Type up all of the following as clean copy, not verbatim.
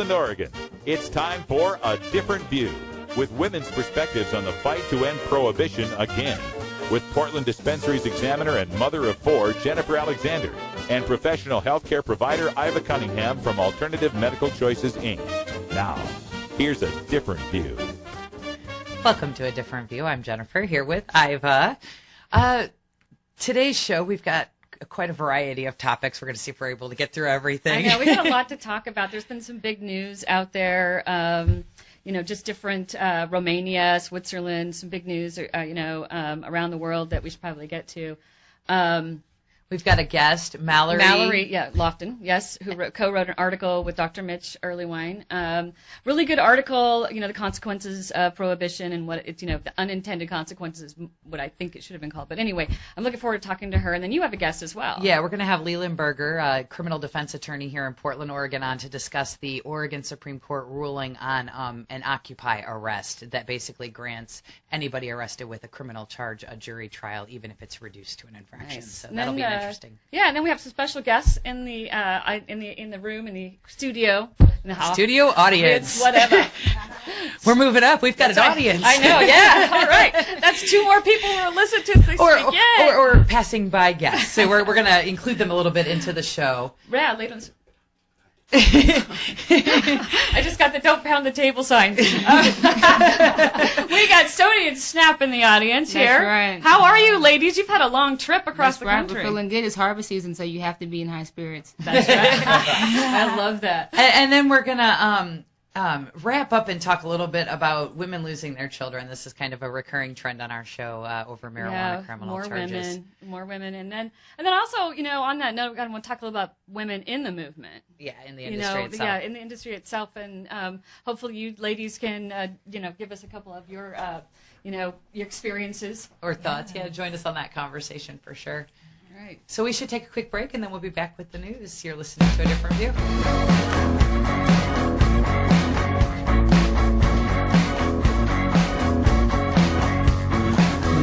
Portland, Oregon. It's time for A Different View, with women's perspectives on the fight to end prohibition again. With Portland Dispensaries examiner and mother of four, Jennifer Alexander, and professional healthcare provider Iva Cunningham from Alternative Medical Choices, Inc. Now, here's A Different View. Welcome to A Different View. I'm Jennifer, here with Iva. Today's show, we've got quite a variety of topics. We're going to see if we're able to get through everything. I know, we got a lot to talk about. There's been some big news out there, just different Romania, Switzerland, some big news, around the world that we should probably get to. We've got a guest, Mallory. Lofton, yes, who co-wrote an article with Dr. Mitch Earlywine. Really good article, the consequences of prohibition and what it's, the unintended consequences, what I think it should have been called. But anyway, I'm looking forward to talking to her. And then you have a guest as well. Yeah, we're going to have Leland Berger, a criminal defense attorney here in Portland, Oregon, on to discuss the Oregon Supreme Court ruling on an Occupy arrest that basically grants anybody arrested with a criminal charge a jury trial, even if it's reduced to an infraction. Nice. So that'll be interesting. Yeah, and then we have some special guests in the room, in the studio, in the house. Studio audience. It's whatever. We're moving up. We've got an audience. I know. Yeah. All right. That's two more people who are listening to this. Or passing by guests. So we're going to include them a little bit into the show. Yeah, later. I just got the don't pound the table sign. We got Stoney and Snap in the audience here. That's right. How are you, ladies? You've had a long trip across the country. We're feeling good. It's harvest season, so you have to be in high spirits. That's right. I love that. And then we're going to wrap up and talk a little bit about women losing their children. This is kind of a recurring trend on our show over marijuana criminal charges. More women. And then also, on that note, I want to talk a little about women in the movement. Yeah, in the industry itself. Yeah, in the industry itself. And hopefully you ladies can, give us a couple of your, your experiences. Or thoughts. Yeah, join us on that conversation for sure. All right. So we should take a quick break, and then we'll be back with the news. You're listening to A Different View.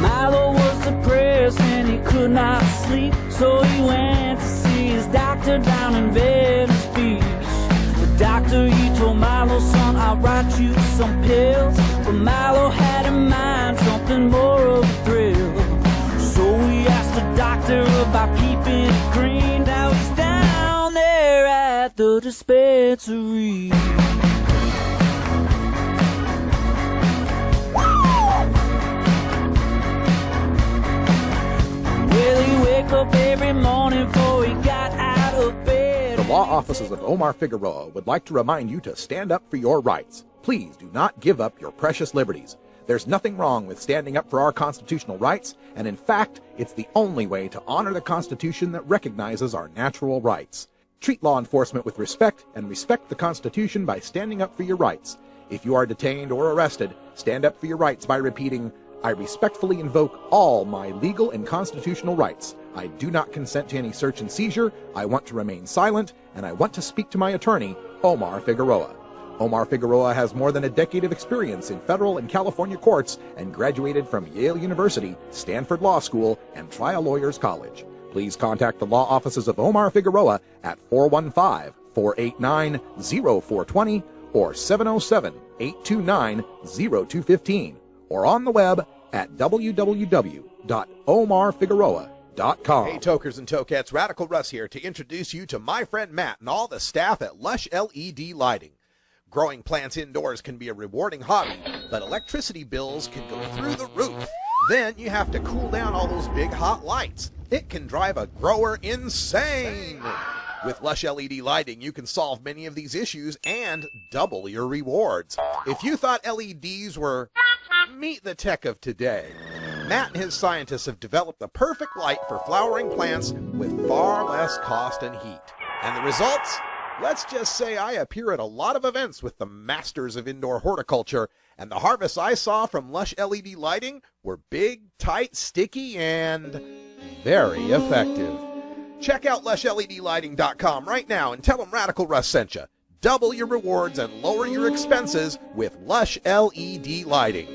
Milo was depressed and he could not sleep, so he went to see his doctor down in Venice Beach. The doctor, he told Milo, son, I'll write you some pills, but Milo had in mind something more of a thrill. So he asked the doctor about keeping it green. Now he's down there at the dispensary. Up every morning before he got out of bed. The law offices of Omar Figueroa would like to remind you to stand up for your rights. Please do not give up your precious liberties. There's nothing wrong with standing up for our constitutional rights, and in fact, it's the only way to honor the Constitution that recognizes our natural rights. Treat law enforcement with respect, and respect the Constitution by standing up for your rights. If you are detained or arrested, stand up for your rights by repeating, I respectfully invoke all my legal and constitutional rights. I do not consent to any search and seizure. I want to remain silent, and I want to speak to my attorney, Omar Figueroa. Omar Figueroa has more than a decade of experience in federal and California courts and graduated from Yale University, Stanford Law School, and Trial Lawyers College. Please contact the law offices of Omar Figueroa at 415-489-0420 or 707-829-0215 or on the web at www.omarfigueroa.com. Hey, tokers and tokettes, Radical Russ here to introduce you to my friend Matt and all the staff at Lush LED Lighting. Growing plants indoors can be a rewarding hobby, but electricity bills can go through the roof. Then you have to cool down all those big hot lights. It can drive a grower insane. With Lush LED Lighting, you can solve many of these issues and double your rewards. If you thought LEDs were meet the tech of today, Matt and his scientists have developed the perfect light for flowering plants with far less cost and heat. And the results? Let's just say I appear at a lot of events with the masters of indoor horticulture, and the harvests I saw from Lush LED Lighting were big, tight, sticky, and very effective. Check out LushLEDlighting.com right now and tell them Radical Russ sent you. Double your rewards and lower your expenses with Lush LED Lighting.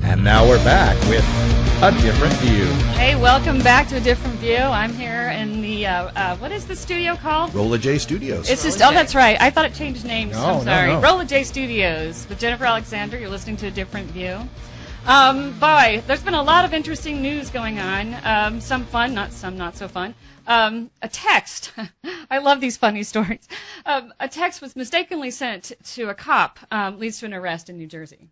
And And now we're back with A Different View. Hey, welcome back to A Different View. I'm here in the, what is the studio called? Rolla J Studios. It's just, oh, that's right. I thought it changed names. No, I'm sorry. no. Rolla J Studios with Jennifer Alexander. You're listening to A Different View. Boy, there's been a lot of interesting news going on. Some fun, some not so fun. A text. I love these funny stories. A text was mistakenly sent to a cop, leads to an arrest in New Jersey.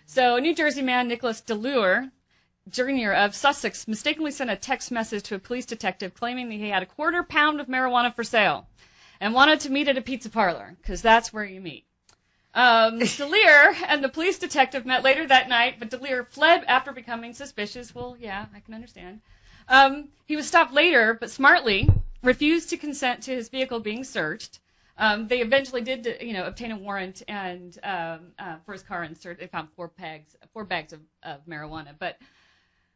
So, a New Jersey man, Nicholas DeLure, Jr. of Sussex, mistakenly sent a text message to a police detective claiming that he had a quarter pound of marijuana for sale and wanted to meet at a pizza parlor, because that's where you meet. DeLure and the police detective met later that night, but DeLure fled after becoming suspicious. Well, yeah, I can understand. He was stopped later, but smartly refused to consent to his vehicle being searched. They eventually did, obtain a warrant and for his car, and they found four bags of marijuana. But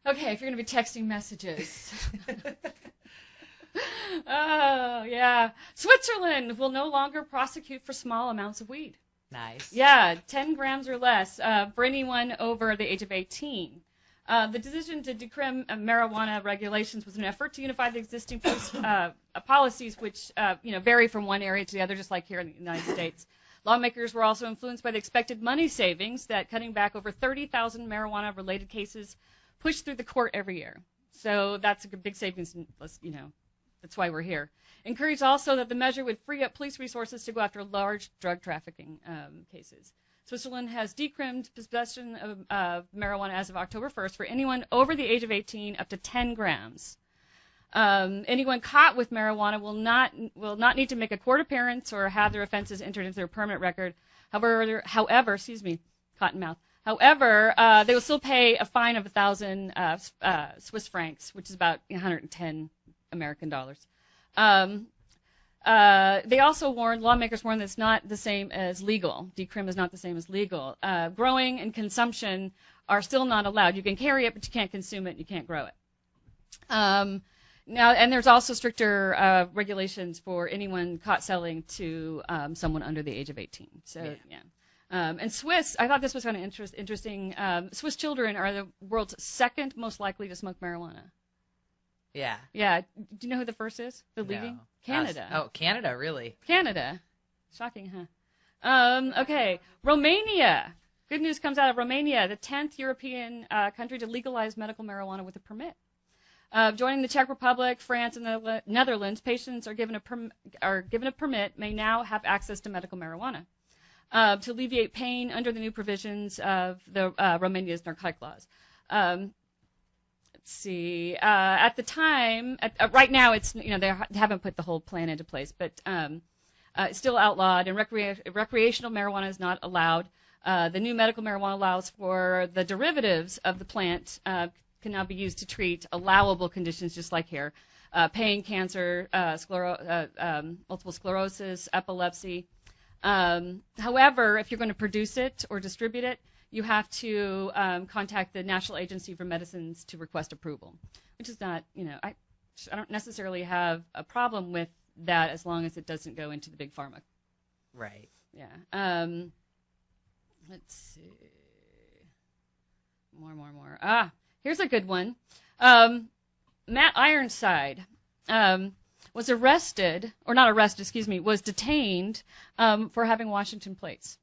okay, if you're going to be texting messages. Oh, yeah. Switzerland will no longer prosecute for small amounts of weed. Nice. Yeah, 10 grams or less for anyone over the age of 18. The decision to decrim marijuana regulations was an effort to unify the existing policies, which vary from one area to the other, just like here in the United States. Lawmakers were also influenced by the expected money savings that cutting back over 30,000 marijuana-related cases pushed through the court every year. So that's a big savings, that's why we're here. Encouraged also that the measure would free up police resources to go after large drug trafficking cases. Switzerland has decrimmed possession of marijuana as of October 1st for anyone over the age of 18 up to 10 grams. Anyone caught with marijuana will not need to make a court appearance or have their offenses entered into their permanent record. However, cottonmouth. However, they will still pay a fine of 1,000 Swiss francs, which is about 110 American dollars. Lawmakers warned that it's not the same as legal. Decrim is not the same as legal. Growing and consumption are still not allowed. You can carry it, but you can't consume it, and you can't grow it. Now, and there's also stricter regulations for anyone caught selling to someone under the age of 18. So, yeah. And Swiss, I thought this was kind of interesting. Swiss children are the world's second most likely to smoke marijuana. Yeah. Yeah. Do you know who the first is? The leading? No. Canada. Canada, really? Canada. Shocking, huh? Okay. Romania. Good news comes out of Romania, the 10th European country to legalize medical marijuana with a permit. Joining the Czech Republic, France, and the Netherlands, patients are given a permit may now have access to medical marijuana to alleviate pain under the new provisions of the Romania's narcotic laws. Let's see. At the time, right now, it's they haven't put the whole plan into place, but it's still outlawed, and recreational marijuana is not allowed. The new medical marijuana allows for the derivatives of the plant can now be used to treat allowable conditions, just like here: pain, cancer, multiple sclerosis, epilepsy. However, if you're going to produce it or distribute it, you have to contact the National Agency for Medicines to request approval, which is not, I don't necessarily have a problem with that as long as it doesn't go into the big pharma. Right. Yeah. Let's see. More. Here's a good one. Matt Ironside was was detained for having Washington plates.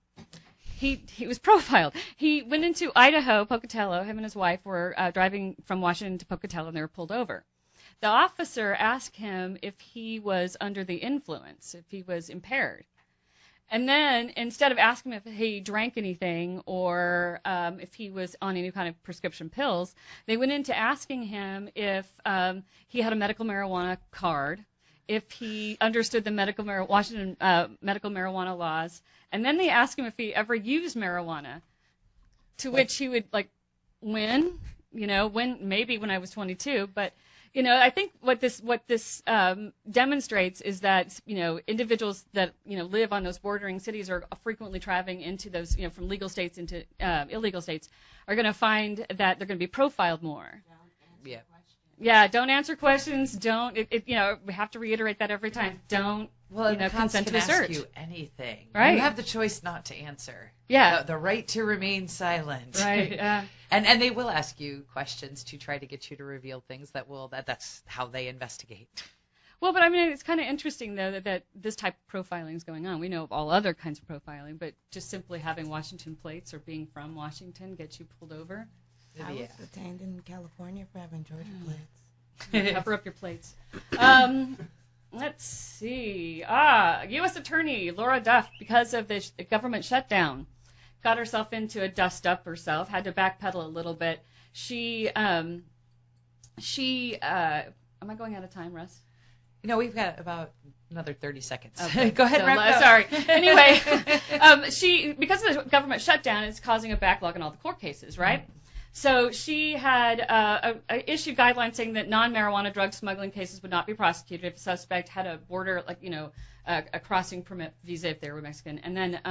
He was profiled. He went into Idaho, Pocatello. Him and his wife were driving from Washington to Pocatello, and they were pulled over. The officer asked him if he was under the influence, if he was impaired. And then, instead of asking him if he drank anything or if he was on any kind of prescription pills, they went into asking him if he had a medical marijuana card, if he understood the Washington medical marijuana laws, and then they asked him if he ever used marijuana, to which he would, when I was 22, but, I think what this demonstrates is that, individuals that, live on those bordering cities are frequently traveling into those, from legal states into illegal states, are going to find that they're going to be profiled more. Yeah. don't answer questions. Don't, we have to reiterate that every time. Don't, consent to can a search. ask you anything. Right. You have the choice not to answer. Yeah. The right to remain silent. Right. Yeah. And they will ask you questions to try to get you to reveal things that's how they investigate. Well, but I mean, it's kind of interesting, though, that this type of profiling is going on. We know of all other kinds of profiling, but just simply having Washington plates or being from Washington gets you pulled over. I was detained in California for having Georgia plates. Cover up your plates. Let's see. U.S. Attorney Laura Duff, because of the government shutdown, got herself into a dust-up herself, had to backpedal a little bit. Am I going out of time, Russ? We've got about another 30 seconds. Okay. Go ahead, wrap it up. Sorry. Anyway, because of the government shutdown, it's causing a backlog in all the court cases, right? Mm-hmm. So she had issued guidelines saying that non-marijuana drug smuggling cases would not be prosecuted if a suspect had a border, a crossing permit visa if they were Mexican, and then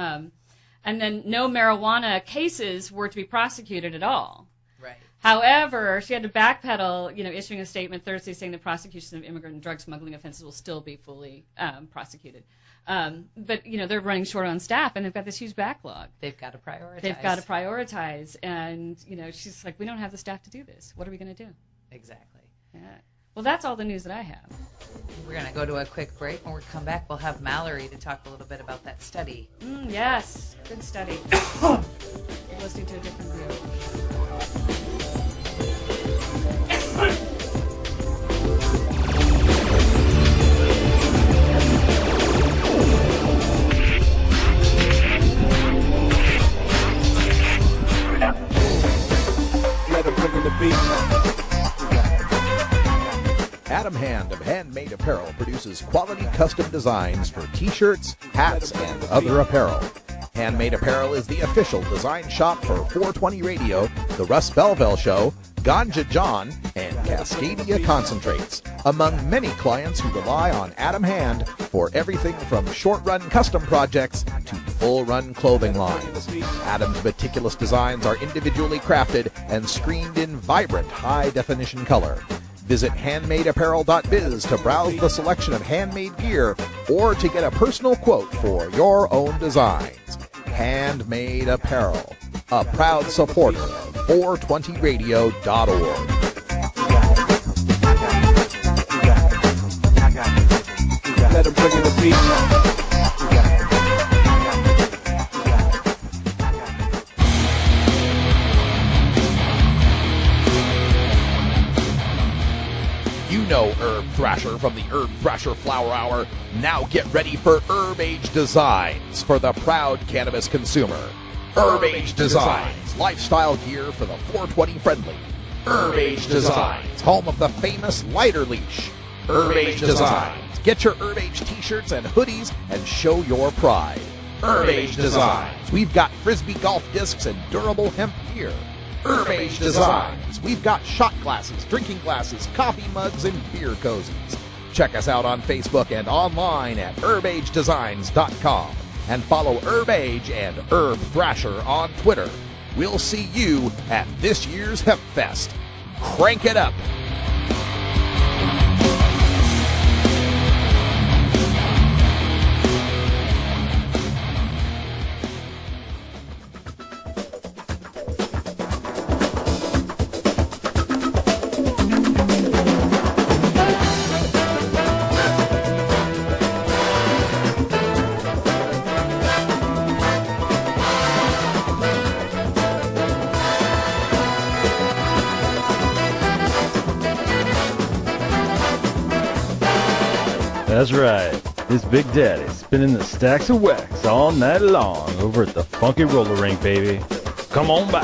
no marijuana cases were to be prosecuted at all. Right. However, she had to backpedal, issuing a statement Thursday saying the prosecution of immigrant and drug smuggling offenses will still be fully prosecuted. But, they're running short on staff, and they've got this huge backlog. They've got to prioritize. And, she's like, we don't have the staff to do this. What are we going to do? Exactly. Yeah. Well, that's all the news that I have. We're going to go to a quick break. When we come back, we'll have Mallory to talk a little bit about that study. Yes, good study. You're listening to A Different View. Adam Hand of Handmade Apparel produces quality custom designs for t-shirts, hats, and other apparel. Handmade Apparel is the official design shop for 420 Radio, The Russ Belville Show, Ganja John, and Cascadia Concentrates, among many clients who rely on Adam Hand for everything from short-run custom projects to full-run clothing lines. Adam's meticulous designs are individually crafted and screened in vibrant high-definition color. Visit handmadeapparel.biz to browse the selection of handmade gear or to get a personal quote for your own designs. Handmade Apparel, a proud supporter of 420radio.org. Let them bring in the beat. You know Herb Thrasher from the Herb Thrasher Flower Hour. Now get ready for Herb Age Designs for the proud cannabis consumer. Herb Age Designs, lifestyle gear for the 420 friendly. Herb Age Designs, home of the famous lighter leash. Herb Age Designs, get your Herb Age t-shirts and hoodies and show your pride. Herb Age Designs, we've got frisbee golf discs and durable hemp gear. Herb Age Designs, we've got shot glasses, drinking glasses, coffee mugs, and beer cozies. Check us out on Facebook and online at herbagedesigns.com. And follow Herb Age and Herb Thrasher on Twitter. We'll see you at this year's Hemp Fest. Crank it up! That's right. It's Big Daddy spinning the stacks of wax all night long over at the Funky Roller Rink, baby. Come on by.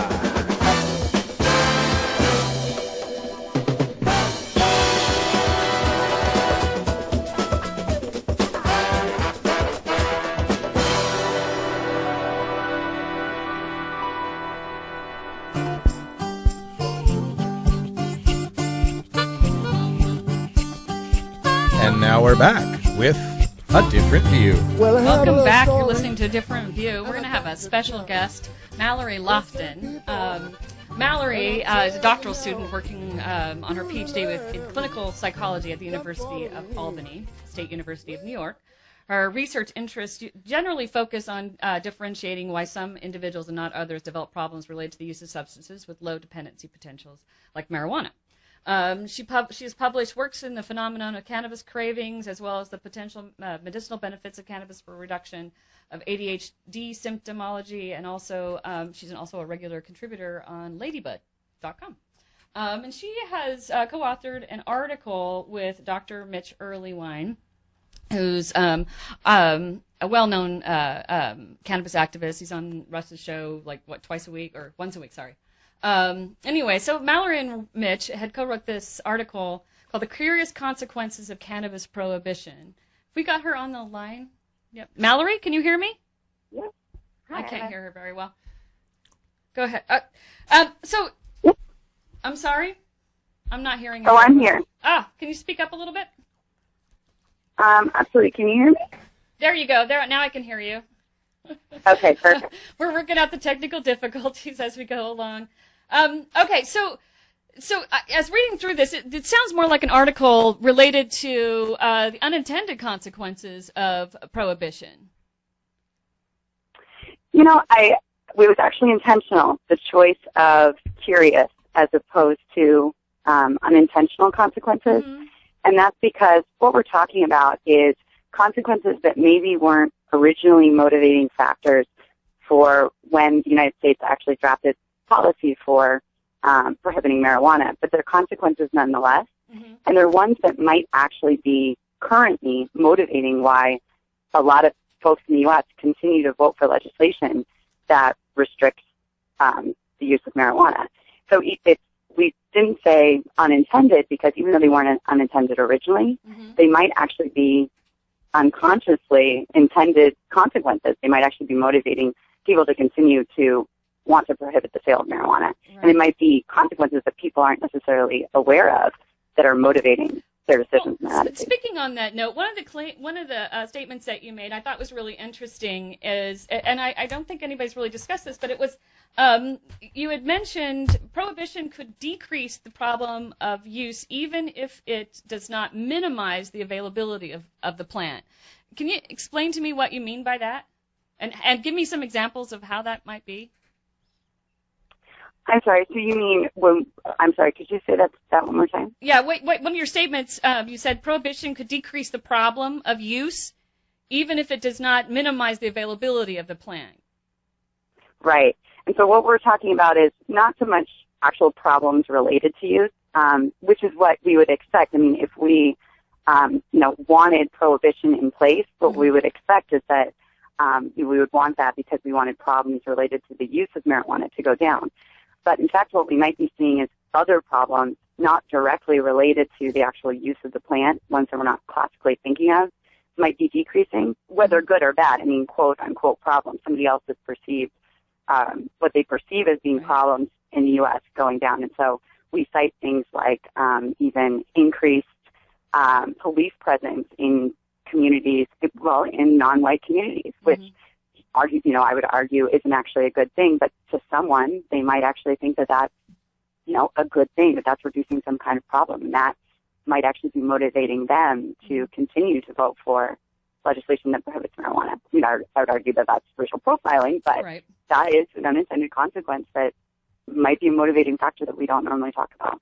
And now we're back with A Different View. Welcome back. You're listening to A Different View. We're going to have a special guest, Mallory Lofton. Mallory is a doctoral student working on her PhD in clinical psychology at the University of Albany, State University of New York. Her research interests generally focus on differentiating why some individuals and not others develop problems related to the use of substances with low dependency potentials, like marijuana. She has published works in the phenomenon of cannabis cravings, as well as the potential medicinal benefits of cannabis for reduction of ADHD symptomology, and also she's also a regular contributor on Ladybud.com. And she has co-authored an article with Dr. Mitch Earleywine, who's a well-known cannabis activist. He's on Russ's show once a week, sorry. Anyway, so Mallory and Mitch had co-wrote this article called The Curious Consequences of Cannabis Prohibition. We got her on the line. Yep. Mallory, can you hear me? Yes. I can't hear her very well. Go ahead. I'm sorry. I'm not hearing you. Oh, I'm here. Can you speak up a little bit? Absolutely. Can you hear me? There you go. Now I can hear you. Okay, perfect. We're working out the technical difficulties as we go along. Okay, so as reading through this, it sounds more like an article related to the unintended consequences of prohibition. You know, it was actually intentional, the choice of curious as opposed to unintentional consequences. Mm-hmm. And that's because what we're talking about is consequences that maybe weren't originally motivating factors for when the United States actually drafted policy for prohibiting marijuana, but they're consequences nonetheless. Mm-hmm. And they're ones that might actually be currently motivating why a lot of folks in the U.S. continue to vote for legislation that restricts the use of marijuana. So we didn't say unintended because even though they weren't unintended originally, mm-hmm. they might actually be unconsciously intended consequences. They might actually be motivating people to continue to want to prohibit the sale of marijuana. Right. And it might be consequences that people aren't necessarily aware of that are motivating their decisions. Speaking on that note, one of the statements that you made I thought was really interesting is, and I don't think anybody's really discussed this, but it was you had mentioned prohibition could decrease the problem of use even if it does not minimize the availability of the plant. Can you explain to me what you mean by that? And give me some examples of how that might be? I'm sorry, so you mean, I'm sorry, could you say that one more time? Yeah, wait, one of your statements, you said prohibition could decrease the problem of use even if it does not minimize the availability of the plant. Right. And so what we're talking about is not so much actual problems related to use, which is what we would expect. I mean, if we, wanted prohibition in place, what mm-hmm. we would expect is that we would want that because we wanted problems related to the use of marijuana to go down. But in fact, what we might be seeing is other problems not directly related to the actual use of the plant, ones that we're not classically thinking of, might be decreasing, whether good or bad. I mean, quote unquote problems. Somebody else has perceived what they perceive as being problems in the U.S. going down. And so we cite things like even increased police presence in communities, in non-white communities, which I would argue isn't actually a good thing, but to someone, they might actually think that that's, a good thing, that that's reducing some kind of problem, and that might actually be motivating them to continue to vote for legislation that prohibits marijuana. I would argue that that's racial profiling, but that is an unintended consequence that might be a motivating factor that we don't normally talk about.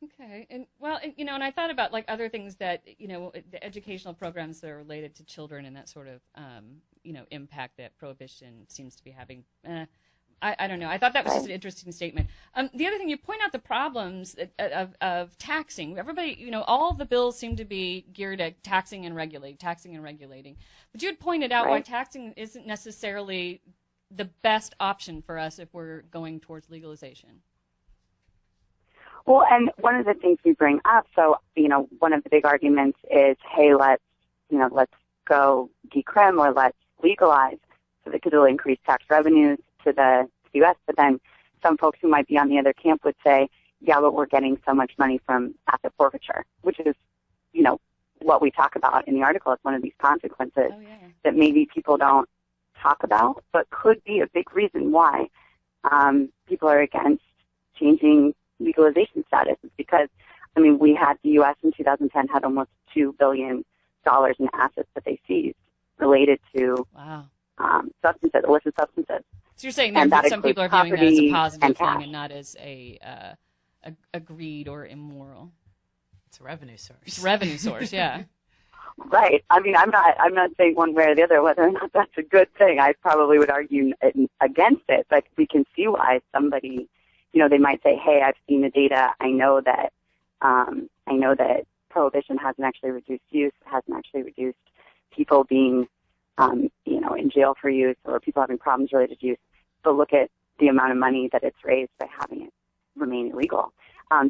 Okay, and and I thought about other things that the educational programs that are related to children and that sort of impact that prohibition seems to be having. I don't know. I thought that was just an interesting statement. The other thing, you point out the problems of taxing. Everybody, all the bills seem to be geared at taxing and regulating. But you had pointed out why taxing isn't necessarily the best option for us if we're going towards legalization. Well, and one of the things we bring up, so, one of the big arguments is, hey, let's go decrim or let's legalize so that it'll increase tax revenues to the U.S. But then some folks who might be on the other camp would say, yeah, but we're getting so much money from asset forfeiture, which is, what we talk about in the article as one of these consequences that maybe people don't talk about, but could be a big reason why people are against changing legalization status is because, I mean, we had the U.S. in 2010 had almost $2 billion in assets that they seized related to substances, illicit substances. So you're saying that some people are viewing that as a positive thing and not as a greed or immoral. It's a revenue source. It's a revenue source, yeah. Right. I mean, I'm not saying one way or the other whether or not that's a good thing. I probably would argue against it, but we can see why somebody, you know, they might say, "Hey, I've seen the data. I know that prohibition hasn't actually reduced use, hasn't actually reduced people being, you know, in jail for use or people having problems related to use. But look at the amount of money that it's raised by having it remain illegal."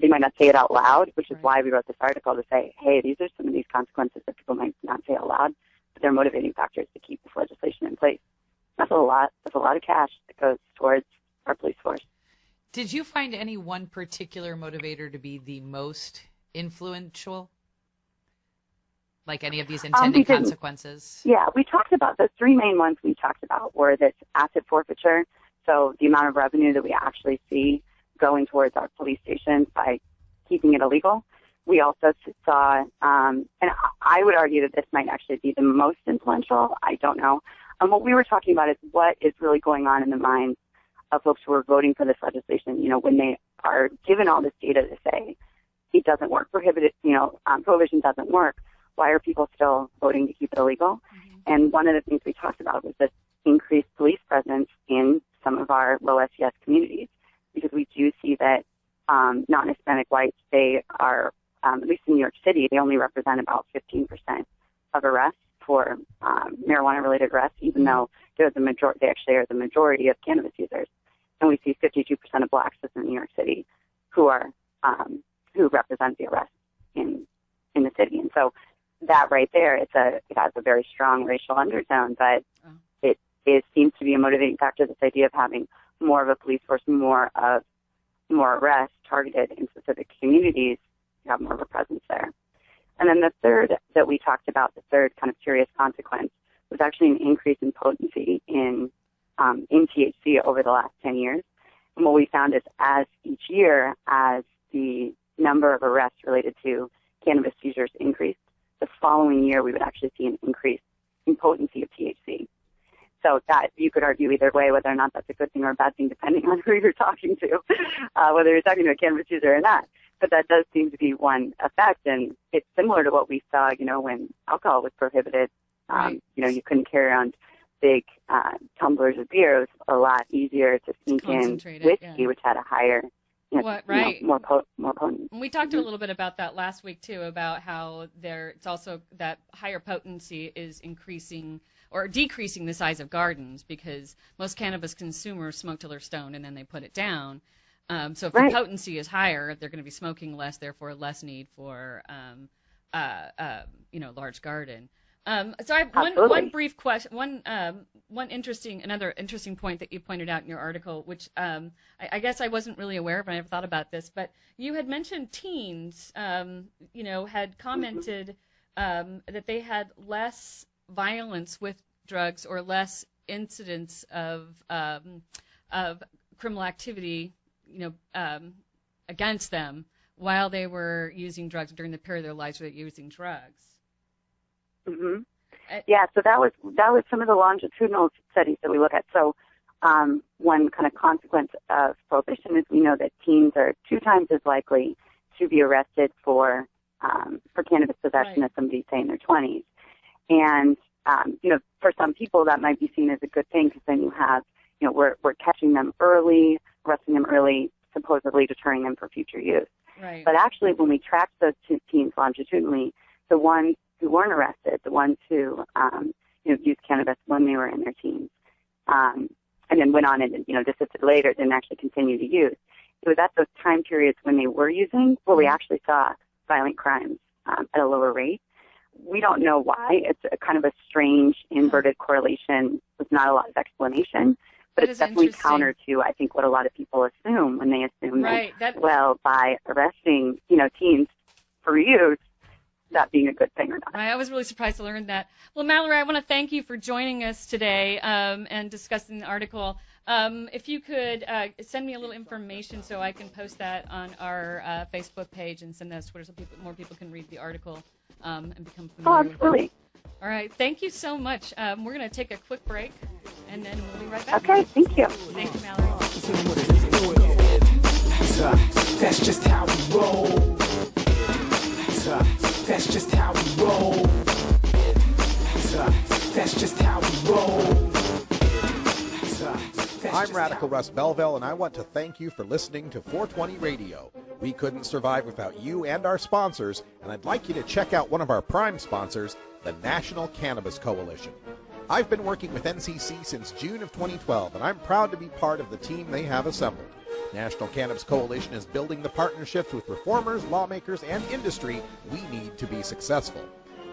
They might not say it out loud, which is why we wrote this article to say, hey, these are some of these consequences that people might not say out loud, but they're motivating factors to keep this legislation in place. That's a lot. That's a lot of cash that goes towards our police force. Did you find any one particular motivator to be the most influential? Like any of these intended consequences? Yeah, we talked about the three main ones we talked about were this asset forfeiture, so the amount of revenue that we actually see going towards our police stations by keeping it illegal. We also saw, and I would argue that this might actually be the most influential. I don't know. What we were talking about is what is really going on in the minds of folks who are voting for this legislation. You know, when they are given all this data to say it doesn't work, prohibition doesn't work. Why are people still voting to keep it illegal? Mm-hmm. And one of the things we talked about was this increased police presence in some of our low SES communities. Because we do see that non-Hispanic whites, they are, at least in New York City, they only represent about 15% of arrests for marijuana-related arrests, even though they're the majority. They actually are the majority of cannabis users. And we see 52% of blacks in New York City who represent the arrests in the city. And so that right there, it has a very strong racial undertone, but it seems to be a motivating factor. This idea of having more of a police force, more arrests targeted in specific communities, you have more of a presence there. And then the third that we talked about, the third kind of serious consequence, was actually an increase in potency in THC over the last 10 years. And what we found is as each year, as the number of arrests related to cannabis seizures increased, the following year we would actually see an increase in potency of THC. So that you could argue either way whether or not that's a good thing or a bad thing, depending on who you're talking to, whether you're talking to a cannabis user or not. But that does seem to be one effect, and it's similar to what we saw, you know, when alcohol was prohibited. Right. You know, you couldn't carry around big tumblers of beer. It was a lot easier to sneak in whiskey, which had a higher, more potent. We talked a little bit about that last week too, about how it's also that higher potency is increasing or decreasing the size of gardens, because most cannabis consumers smoke till they're stoned and then they put it down. So if the potency is higher, they're going to be smoking less, therefore less need for large garden. So I have one brief question, another interesting point that you pointed out in your article, which I guess I wasn't really aware of, and I never thought about this, but you had mentioned teens, had commented that they had less violence with drugs or less incidents of criminal activity, against them while they were using drugs during the period of their lives where they were using drugs. Mm-hmm. Yeah, so that was some of the longitudinal studies that we look at. So one kind of consequence of prohibition is we know that teens are 2 times as likely to be arrested for cannabis possession as somebody, say, in their 20s. And for some people that might be seen as a good thing, because then you have, we're catching them early, arresting them early, supposedly deterring them for future use. Right. But actually, when we tracked those teens longitudinally, the ones who weren't arrested, the ones who used cannabis when they were in their teens, and then went on and desisted later, didn't actually continue to use. It was at those time periods when they were using where we actually saw violent crimes at a lower rate. We don't know why. It's a kind of a strange inverted correlation with not a lot of explanation, but it's definitely counter to, I think, what a lot of people assume when they assume that by arresting, teens for use, that being a good thing or not. Right. I was really surprised to learn that. Well, Mallory, I want to thank you for joining us today and discussing the article. if you could send me a little information so I can post that on our Facebook page and send that to Twitter so more people can read the article and become familiar with it. Absolutely. All right. Thank you so much. We're going to take a quick break, and then we'll be right back. Okay, thank you. Thank you, Mallory. That's just how we roll. That's just how we roll. That's just how we roll. I'm Radical Russ Belville, and I want to thank you for listening to 420 Radio. We couldn't survive without you and our sponsors, and I'd like you to check out one of our prime sponsors, the National Cannabis Coalition. I've been working with NCC since June of 2012, and I'm proud to be part of the team they have assembled. National Cannabis Coalition is building the partnerships with reformers, lawmakers, and industry we need to be successful.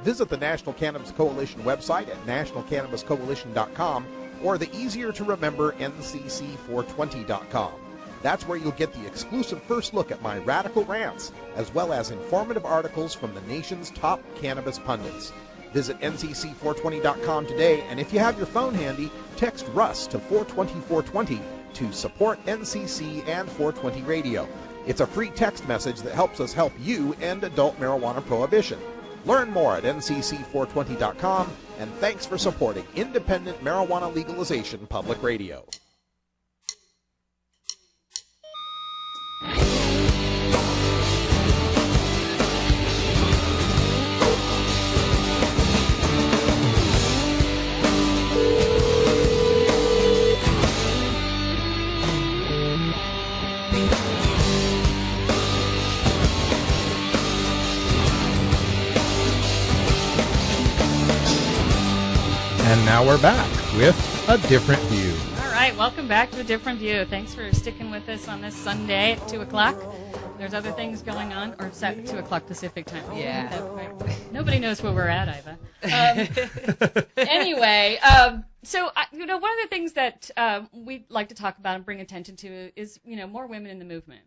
Visit the National Cannabis Coalition website at nationalcannabiscoalition.com or the easier-to-remember ncc420.com. That's where you'll get the exclusive first look at my radical rants, as well as informative articles from the nation's top cannabis pundits. Visit ncc420.com today, and if you have your phone handy, text Russ to 420-420 to support NCC and 420 Radio. It's a free text message that helps us help you end adult marijuana prohibition. Learn more at ncc420.com, and thanks for supporting independent marijuana legalization public radio. And now we're back with A Different View. All right, welcome back to A Different View. Thanks for sticking with us on this Sunday at 2 o'clock. There's other things going on, or it's at 2 o'clock Pacific time. Yeah. Nobody knows where we're at, Iva. Anyway, so, one of the things that we'd like to talk about and bring attention to is, more women in the movement.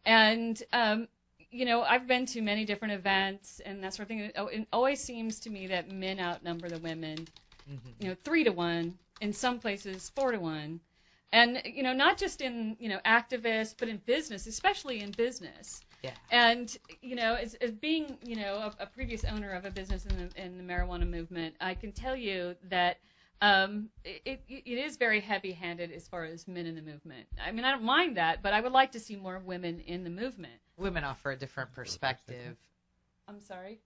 And, I've been to many different events and that sort of thing. It always seems to me that men outnumber the women. 3-to-1, in some places 4-to-1, and not just in activists, but in business, especially in business. Yeah. And as being a previous owner of a business in the marijuana movement, I can tell you that it is very heavy-handed as far as men in the movement. I mean, I don't mind that, but I would like to see more women in the movement. Women offer a different perspective. I'm sorry.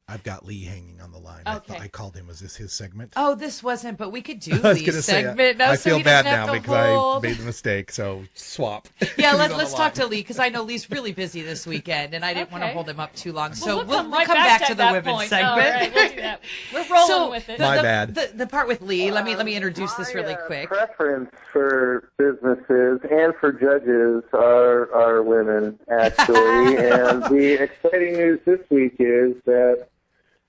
I've got Lee hanging on the line. Okay. I called him. Was this his segment? Oh, this wasn't, but we could do I was Lee's gonna say, segment. I feel bad now because I made the mistake, so swap. Yeah, let's talk to Lee, because I know Lee's really busy this weekend, and I didn't want to hold him up too long. So we'll come back to the women's segment. All right, we'll do that. We're rolling with it. My bad. The part with Lee, let me introduce this really quick. Preference for businesses and for judges are women, actually. And the exciting news this week is that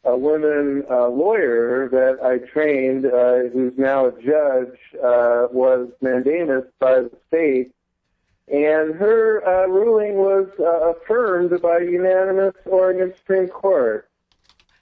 a woman lawyer that I trained, who's now a judge, was mandamus by the state, and her ruling was affirmed by unanimous Oregon Supreme Court.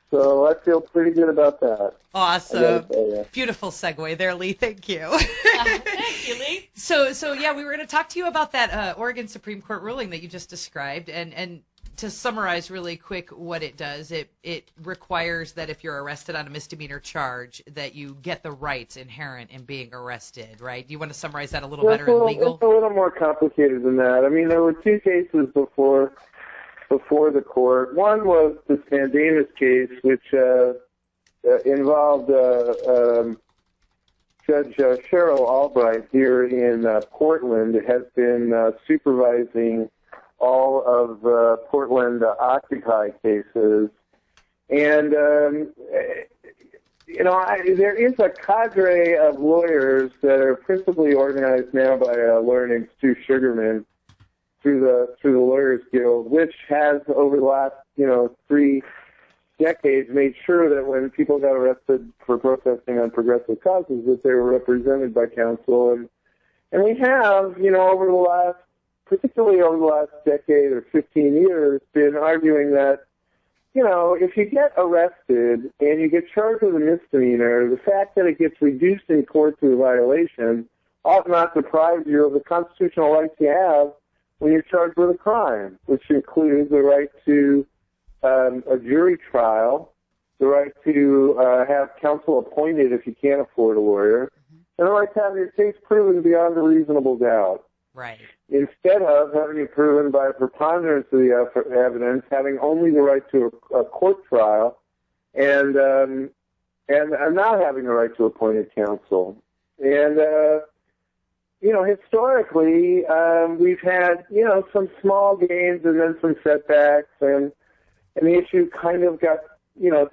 So I feel pretty good about that. Awesome. Beautiful segue there, Lee. Thank you. Thank you, Lee. So yeah, we were going to talk to you about that Oregon Supreme Court ruling that you just described, and to summarize really quick what it does, it requires that if you're arrested on a misdemeanor charge, that you get the rights inherent in being arrested, right? Do you want to summarize that a little better in legal? It's a little more complicated than that. I mean, there were two cases before the court. One was this mandamus case, which involved Judge Cheryl Albright here in Portland, has been supervising all of the Portland Occupy cases. And, there is a cadre of lawyers that are principally organized now by a lawyer named Stu Sugarman through the Lawyers Guild, which has over the last, 3 decades made sure that when people got arrested for protesting on progressive causes that they were represented by counsel. And we have, particularly over the last decade or 15 years, been arguing that if you get arrested and you get charged with a misdemeanor, the fact that it gets reduced in court to a violation ought not deprive you of the constitutional rights you have when you're charged with a crime, which includes the right to a jury trial, the right to have counsel appointed if you can't afford a lawyer, and the right to have your case proven beyond a reasonable doubt. Right. Instead of having it proven by a preponderance of the evidence, having only the right to a court trial, and not having the right to appointed counsel. And historically, we've had some small gains and then some setbacks, and the issue kind of got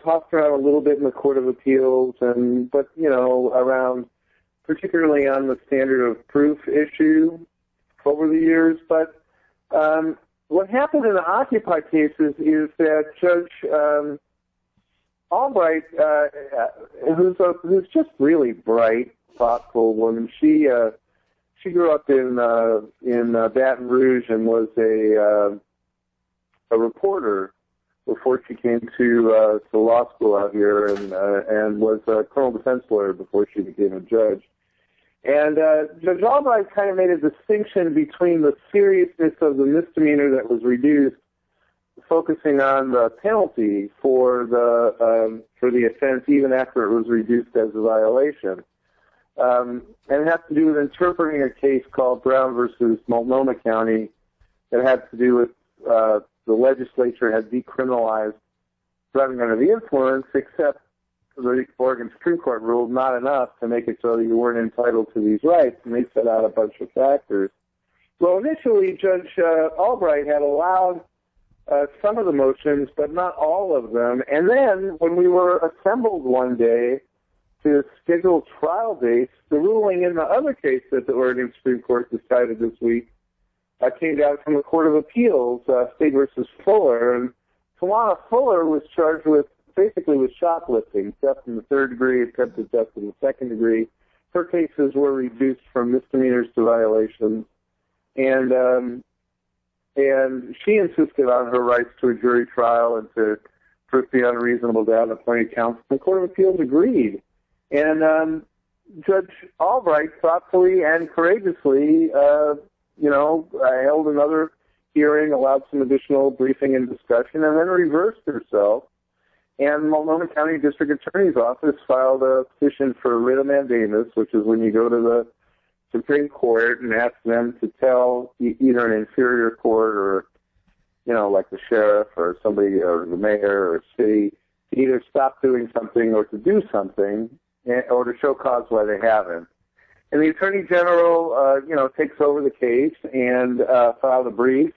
tossed around a little bit in the Court of Appeals, but around particularly on the standard of proof issue over the years. But what happened in the Occupy cases is that Judge Albright, who's just really bright, thoughtful woman, she grew up in Baton Rouge and was a reporter before she came to law school out here, and was a criminal defense lawyer before she became a judge. And Judge Albright kind of made a distinction between the seriousness of the misdemeanor that was reduced, focusing on the penalty for the offense even after it was reduced as a violation. And it has to do with interpreting a case called Brown versus Multnomah County that had to do with the legislature had decriminalized driving under the influence, except the Oregon Supreme Court ruled not enough to make it so that you weren't entitled to these rights, and they set out a bunch of factors. Well, initially, Judge Albright had allowed some of the motions, but not all of them. And then, when we were assembled one day to schedule trial dates, the ruling in the other case that the Oregon Supreme Court decided this week came down from the Court of Appeals, State versus Fuller. And Tawana Fuller was charged basically with shoplifting, theft in the third degree, attempted theft in the second degree. Her cases were reduced from misdemeanors to violations, and she insisted on her rights to a jury trial and to prove the unreasonable doubt appointed counsel. The Court of Appeals agreed, and Judge Albright thoughtfully and courageously, held another hearing, allowed some additional briefing and discussion, and then reversed herself. And Multnomah County District Attorney's Office filed a petition for writ of mandamus, which is when you go to the Supreme Court and ask them to tell either an inferior court or, like the sheriff or somebody or the mayor or city to either stop doing something or to do something, or to show cause why they haven't. And the Attorney General, takes over the case and filed a brief.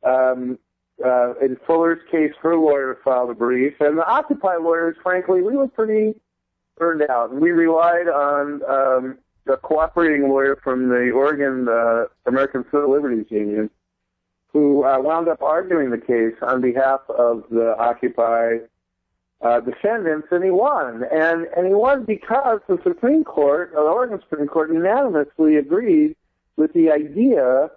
In Fuller's case, her lawyer filed a brief, and the Occupy lawyers, frankly, we were pretty burned out. And we relied on a cooperating lawyer from the Oregon American Civil Liberties Union, who wound up arguing the case on behalf of the Occupy defendants, and he won. And he won because the Supreme Court, the Oregon Supreme Court, unanimously agreed with the idea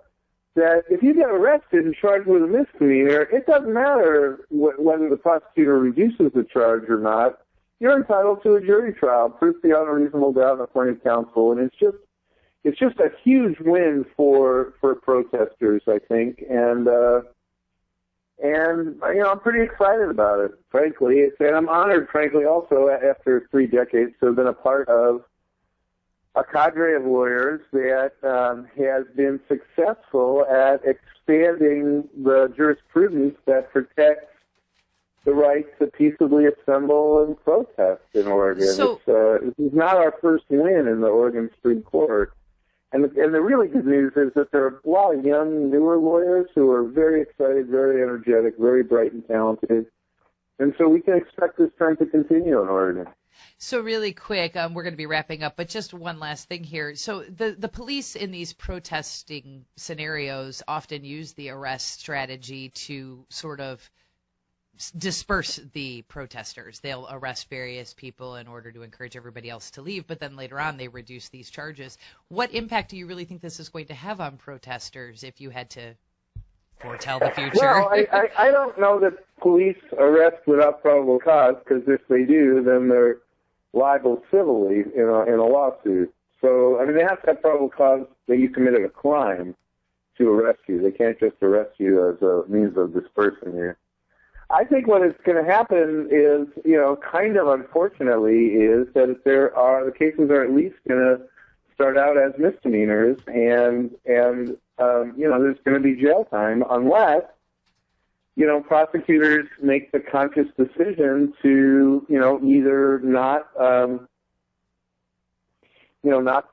that if you get arrested and charged with a misdemeanor, it doesn't matter whether the prosecutor reduces the charge or not. You're entitled to a jury trial, proof beyond a reasonable doubt, and appointed counsel. And it's just a huge win for protesters, I think. And I'm pretty excited about it, frankly. And I'm honored, frankly, also after 3 decades to have been a part of a cadre of lawyers that has been successful at expanding the jurisprudence that protects the right to peaceably assemble and protest in Oregon. So, this is not our first win in the Oregon Supreme Court. And the really good news is that there are a lot of young, newer lawyers who are very excited, very energetic, very bright and talented. And so we can expect this trend to continue in Oregon. So really quick, we're going to be wrapping up, but just one last thing here. So the police in these protesting scenarios often use the arrest strategy to sort of disperse the protesters. They'll arrest various people in order to encourage everybody else to leave, but then later on they reduce these charges. What impact do you really think this is going to have on protesters if you had to foretell the future. Well, I don't know that police arrest without probable cause, because if they do, then they're liable civilly in a lawsuit. So, I mean, they have to have probable cause that you committed a crime to arrest you. They can't just arrest you as a means of dispersing you. I think what is going to happen is, kind of unfortunately, is that the cases are at least going to start out as misdemeanors, and there's going to be jail time unless, prosecutors make the conscious decision to, either not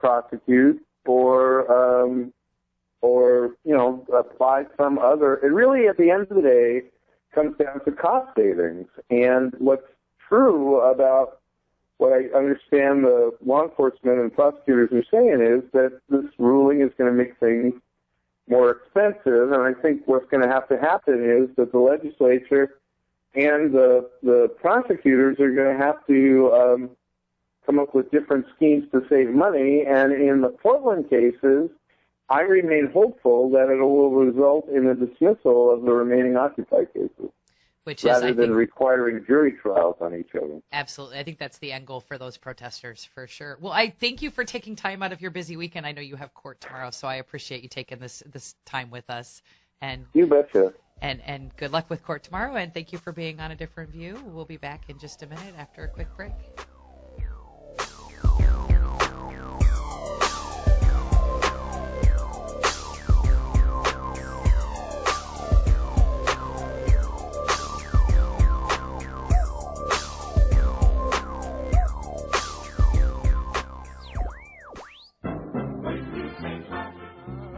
prosecute or apply some other. It really, at the end of the day, comes down to cost savings. And what's true about what I understand the law enforcement and prosecutors are saying is that this ruling is going to make things more expensive. And I think what's going to happen is that the legislature and the prosecutors are going to have to come up with different schemes to save money. And in the Portland cases, I remain hopeful that it will result in the dismissal of the remaining Occupy cases, rather than requiring jury trials on each of them. Absolutely. I think that's the end goal for those protesters, for sure. Well, I thank you for taking time out of your busy weekend. I know you have court tomorrow, so I appreciate you taking this time with us. And you betcha. And good luck with court tomorrow, and thank you for being on A Different View. We'll be back in just a minute after a quick break.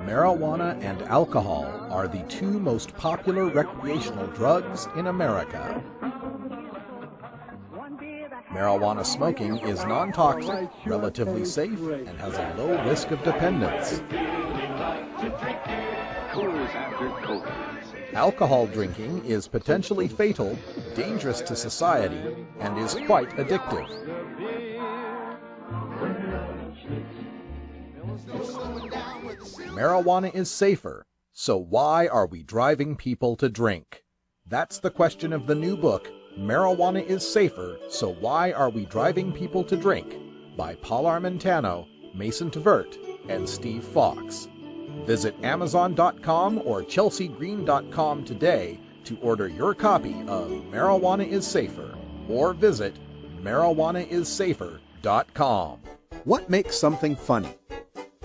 Marijuana and alcohol are the two most popular recreational drugs in America. Marijuana smoking is non-toxic, relatively safe, and has a low risk of dependence. Alcohol drinking is potentially fatal, dangerous to society, and is quite addictive. Marijuana is safer, so why are we driving people to drink? That's the question of the new book, Marijuana is Safer, So Why Are We Driving People to Drink? By Paul Armentano, Mason Tvert, and Steve Fox. Visit Amazon.com or ChelseaGreen.com today to order your copy of Marijuana is Safer, or visit MarijuanaIsSafer.com. What makes something funny?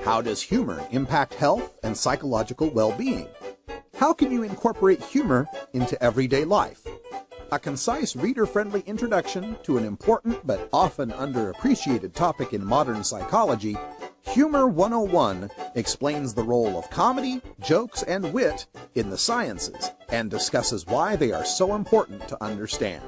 How does humor impact health and psychological well-being? How can you incorporate humor into everyday life? A concise, reader-friendly introduction to an important but often underappreciated topic in modern psychology, Humor 101 explains the role of comedy, jokes, and wit in the sciences and discusses why they are so important to understand.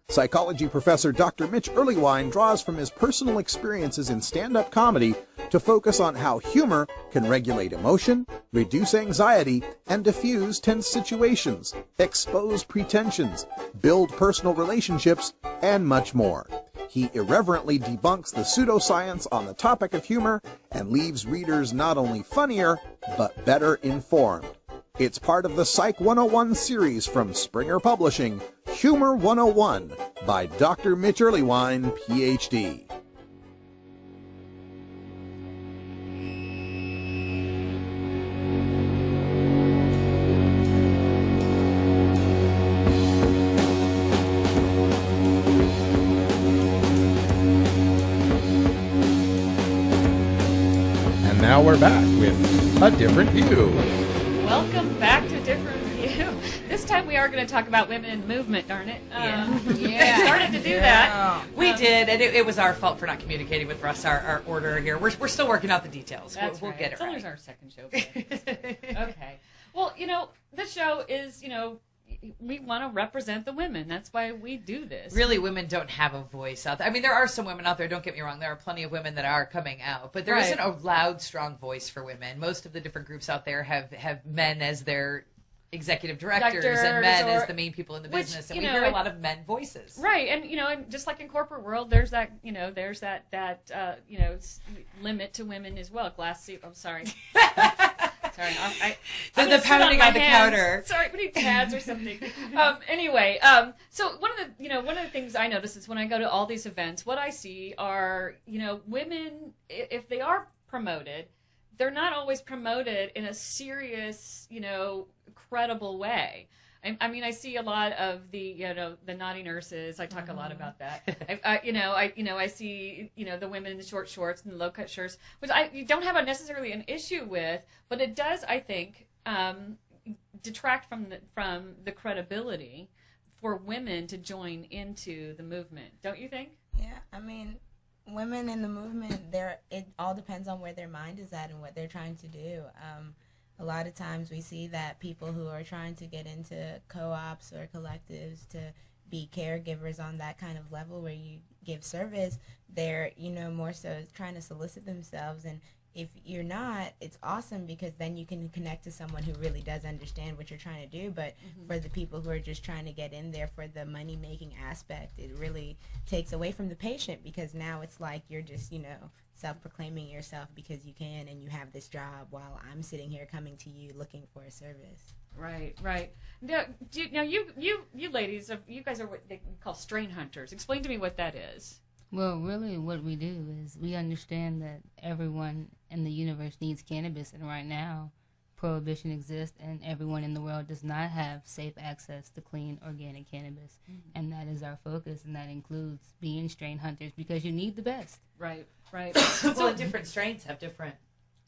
Psychology professor Dr. Mitch Earleywine draws from his personal experiences in stand-up comedy to focus on how humor can regulate emotion, reduce anxiety, and diffuse tense situations, expose pretensions, build personal relationships, and much more. He irreverently debunks the pseudoscience on the topic of humor and leaves readers not only funnier, but better informed. It's part of the Psych 101 series from Springer Publishing, Humor 101 by Dr. Mitch Earleywine, Ph.D. And now we're back with A Different View. Welcome back to A Different View. This time we are going to talk about women in the movement, darn it. We started to do that. We did, and it was our fault for not communicating with Russ, our order here. We're still working out the details. We'll get it right. It's only our second show. Okay. Well, this show is, we want to represent the women. That's why we do this. Really, women don't have a voice out there. I mean, there are some women out there, don't get me wrong. There are plenty of women that are coming out, but there isn't a loud, strong voice for women. Most of the different groups out there have men as their executive directors and men as the main people in the business, and we hear a lot of men voices. Right, and and just like in corporate world, there's that limit to women as well. Sorry, Sorry, I'm The gonna sit pounding my on the hands. counter. Sorry, we need pads or something. Anyway, so one of the things I notice is when I go to all these events, what I see are, women, if they are promoted, they're not always promoted in a serious, credible way. I mean, I see a lot of the naughty nurses. I talk a lot about that. I see, the women in the short shorts and the low cut shirts, which you don't have necessarily an issue with, but it does, I think, detract from the credibility for women to join into the movement. Don't you think? Yeah, I mean, women in the movement, it all depends on where their mind is at and what they're trying to do. A lot of times we see that people who are trying to get into co-ops or collectives to be caregivers on that kind of level where you give service, they're, more so trying to solicit themselves. And if you're not, it's awesome because then you can connect to someone who really does understand what you're trying to do. But for the people who are just trying to get in there for the money-making aspect, it really takes away from the patient because now it's like you're just, self-proclaiming yourself because you can and you have this job while I'm sitting here coming to you looking for a service. Right. Now, you ladies, you guys are what they call strain hunters. Explain to me what that is. Well, really what we do is we understand that everyone in the universe needs cannabis, and right now prohibition exists and everyone in the world does not have safe access to clean organic cannabis. And that is our focus, and that includes being strain hunters because you need the best. Right. Well, different strains have different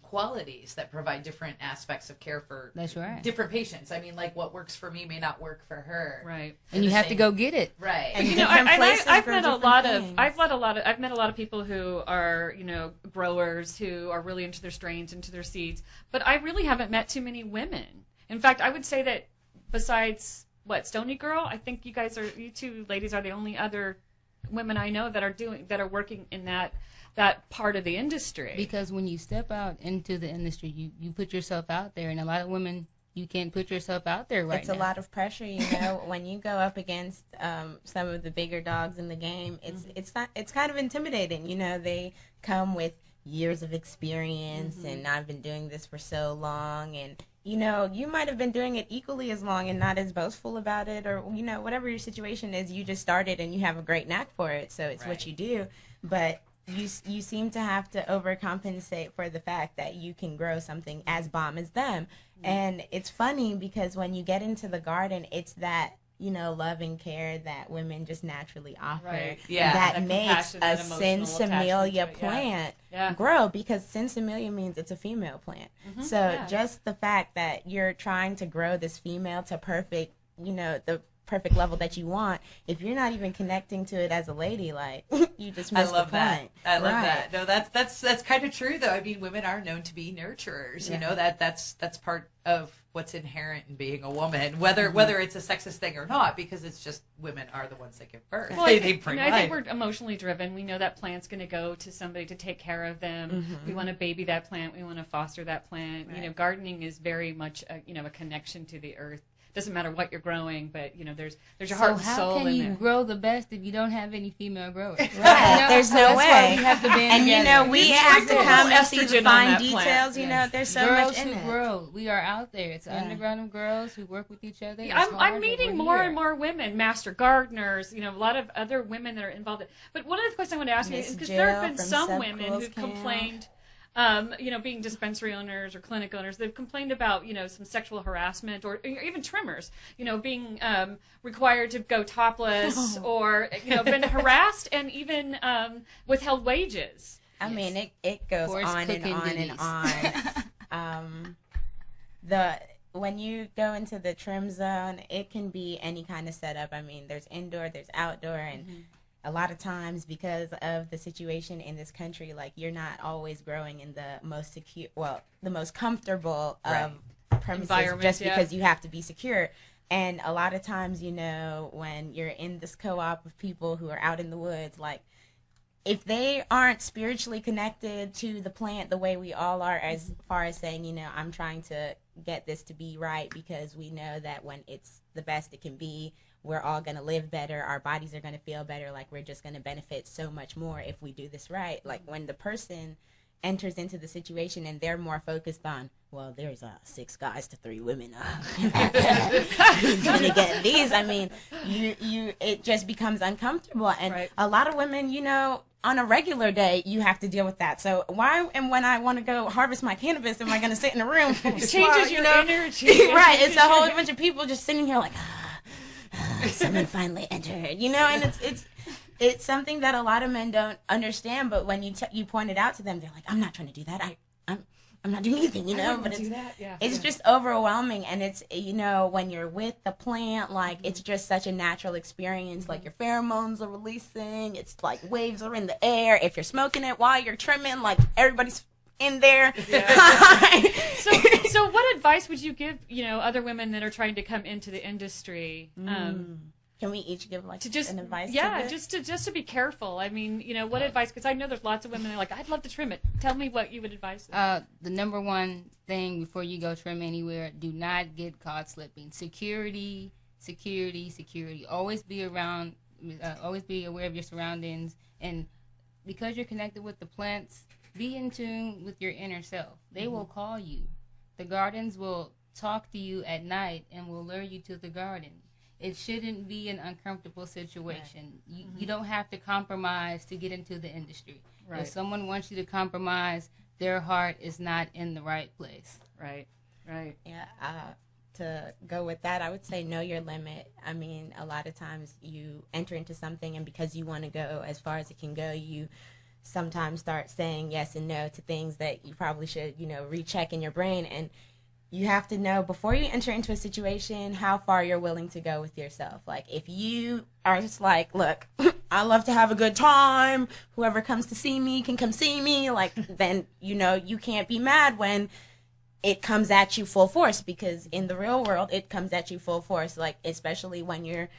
qualities that provide different aspects of care for different patients. I mean, like what works for me may not work for her. Right. And you have to go get it. Right. And I've met a lot of people who are, growers who are really into their strains, into their seeds, but I really haven't met too many women. In fact, I would say that besides Stony Girl, I think you two ladies are the only other women I know that are working in that part of the industry. Because when you step out into the industry, you put yourself out there, and a lot of women, you can't put yourself out there right now. It's a lot of pressure, when you go up against some of the bigger dogs in the game, it's kind of intimidating. They come with years of experience and I've been doing this for so long, and you might have been doing it equally as long and not as boastful about it, or whatever your situation is, you just started and you have a great knack for it, so it's what you do. But you seem to have to overcompensate for the fact that you can grow something as bomb as them. And it's funny because when you get into the garden, it's that love and care that women just naturally offer that makes a sinsemilla plant grow, because sinsemilla means it's a female plant. Just the fact that you're trying to grow this female to perfect, the perfect level that you want, if you're not even connecting to it as a lady, like you just missed the point. I love that. No, that's kind of true though. I mean, women are known to be nurturers. That's part of what's inherent in being a woman, whether it's a sexist thing or not, because it's just women are the ones that give birth. Well, they bring life. I think we're emotionally driven. We know that plant's going to go to somebody to take care of them. We want to baby that plant. We want to foster that plant. Right. Gardening is very much a connection to the earth. Doesn't matter what you're growing, but there's your heart and soul in there. So how can you grow the best if you don't have any female growers? Right. There's no way. Why we have to band together. We have to come and see the fine details. There's so much in it. Girls who grow. We are out there. It's an underground of girls who work with each other. I'm meeting more and more women, master gardeners. A lot of other women that are involved. But one of the questions I want to ask you is because there have been some women who've complained. Being dispensary owners or clinic owners, they've complained about, some sexual harassment or even trimmers, being required to go topless or, been harassed and even withheld wages. I mean, it goes on and on and on. When you go into the trim zone, it can be any kind of setup. I mean, there's indoor, there's outdoor, and a lot of times because of the situation in this country, like you're not always growing in the most secure, the most comfortable premises just because you have to be secure. And a lot of times, when you're in this co-op of people who are out in the woods, like if they aren't spiritually connected to the plant the way we all are, as far as saying, I'm trying to get this to be right because we know that when it's the best it can be, we're all going to live better, our bodies are going to feel better, like we're just going to benefit so much more if we do this right. Like when the person enters into the situation and they're more focused on, well, there's 6 guys to 3 women. Who's gonna get these? I mean, it just becomes uncomfortable, and a lot of women, you know, on a regular day, you have to deal with that. So why, and when I want to go harvest my cannabis, am I going to sit in a room? It changes your energy. Right. It's a whole bunch of people just sitting here like, someone finally entered, you know, and it's something that a lot of men don't understand. But when you point it out to them, they're like, I'm not trying to do that. I'm not doing anything, you know, but it's just overwhelming. And it's, you know, when you're with the plant, like, it's just such a natural experience. Like, your pheromones are releasing. It's like waves are in the air. If you're smoking it while you're trimming, like, everybody's in there. Yeah. So what advice would you give, you know, other women that are trying to come into the industry? Can we each give like an advice? Yeah, just to be careful. I mean, you know, what advice? Because I know there's lots of women that are like, I'd love to trim it. Tell me what you would advise them. The number one thing before you go trim anywhere: do not get caught slipping. Security, security, security. Always be around. Always be aware of your surroundings, and because you're connected with the plants, be in tune with your inner self. They will call you. The gardens will talk to you at night and will lure you to the garden. It shouldn't be an uncomfortable situation. Right. You don't have to compromise to get into the industry. Right. If someone wants you to compromise, their heart is not in the right place. Right, right. Yeah, to go with that, I would say know your limit. I mean, a lot of times you enter into something, and because you want to go as far as it can go, you sometimes start saying yes and no to things that you probably should, you know, recheck in your brain. And you have to know before you enter into a situation how far you're willing to go with yourself. Like, if you are just like, look, I love to have a good time, whoever comes to see me can come see me, like, then, you know, you can't be mad when it comes at you full force, because in the real world, it comes at you full force, like, especially when you're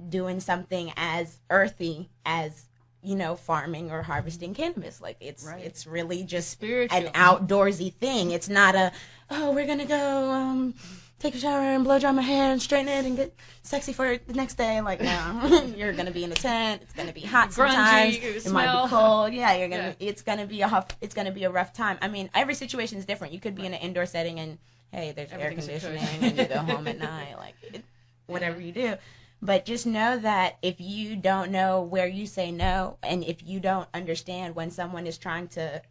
doing something as earthy as, you know, farming or harvesting cannabis. Like, it's really just spiritual, an outdoorsy thing. It's not we're gonna go take a shower and blow dry my hair and straighten it and get sexy for the next day. Like, no, you're gonna be in a tent. It's gonna be hot sometimes. It might be cold. Yeah, you're gonna. Yeah. It's gonna be a rough time. I mean, every situation is different. You could be in an indoor setting and hey, there's air conditioning and you go home at night. Like, whatever you do. But just know that if you don't know where you say no, and if you don't understand when someone is trying to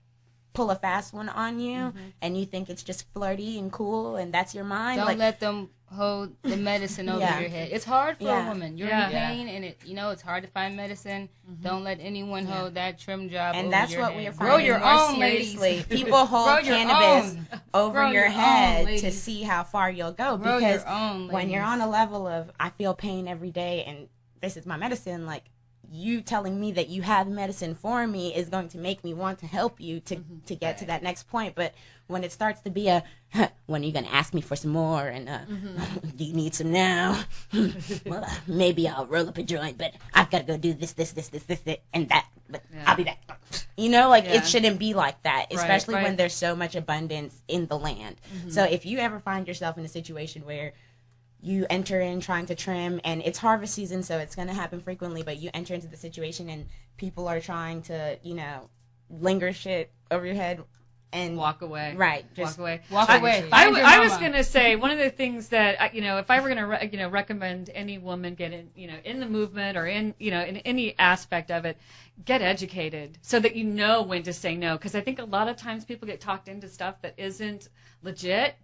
pull a fast one on you, and you think it's just flirty and cool, and that's your mind, don't let them hold the medicine over your head. It's hard for a woman. You're in pain, and it's hard to find medicine. Don't let anyone hold that trim job and over that's your what head. we are finding more seriously. People hold cannabis over your head to see how far you'll go, because when you're on a level of I feel pain every day and this is my medicine, like, you telling me that you have medicine for me is going to make me want to help you to get to that next point. But when it starts to be when are you going to ask me for some more? And do you need some now? Well, maybe I'll roll up a joint, but I've got to go do this, and that. But I'll be back. You know, like, it shouldn't be like that, especially when there's so much abundance in the land. So if you ever find yourself in a situation where you enter in trying to trim, and it's harvest season, so it's going to happen frequently, but you enter into the situation and people are trying to, you know, linger shit over your head and walk away. Right. Just walk away. I was going to say, one of the things that, you know, if I were going to, recommend any woman get in, you know, in the movement or in, you know, in any aspect of it, get educated so that you know when to say no. Because I think a lot of times people get talked into stuff that isn't legit.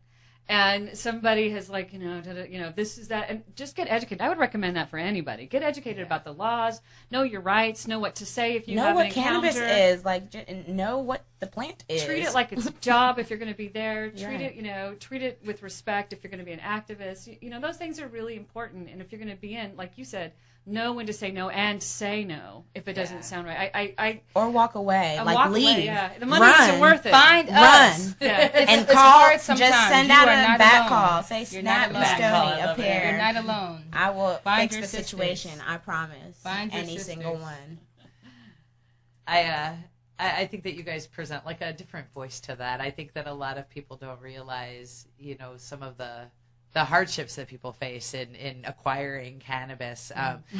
And somebody has, like, this is that, and just get educated. I would recommend that for anybody. Get educated about the laws, know your rights, know what to say if you have an encounter. Know what cannabis is, like, know what the plant is. Treat it like it's a job if you're going to be there. Treat it with respect if you're going to be an activist. You know, those things are really important. And if you're going to be in, like you said, know when to say no and say no if it doesn't sound right. Or walk away. Like, walk leave. Away, yeah. The money isn't worth it. Find us. Yeah. And call. Just send out a back call. Say, You're Snap Moscone appear. You're not alone. I will Find fix the situation. I promise. Find your any sisters. single one. I think that you guys present like a different voice to that. I think that a lot of people don't realize, you know, some of the hardships that people face in acquiring cannabis.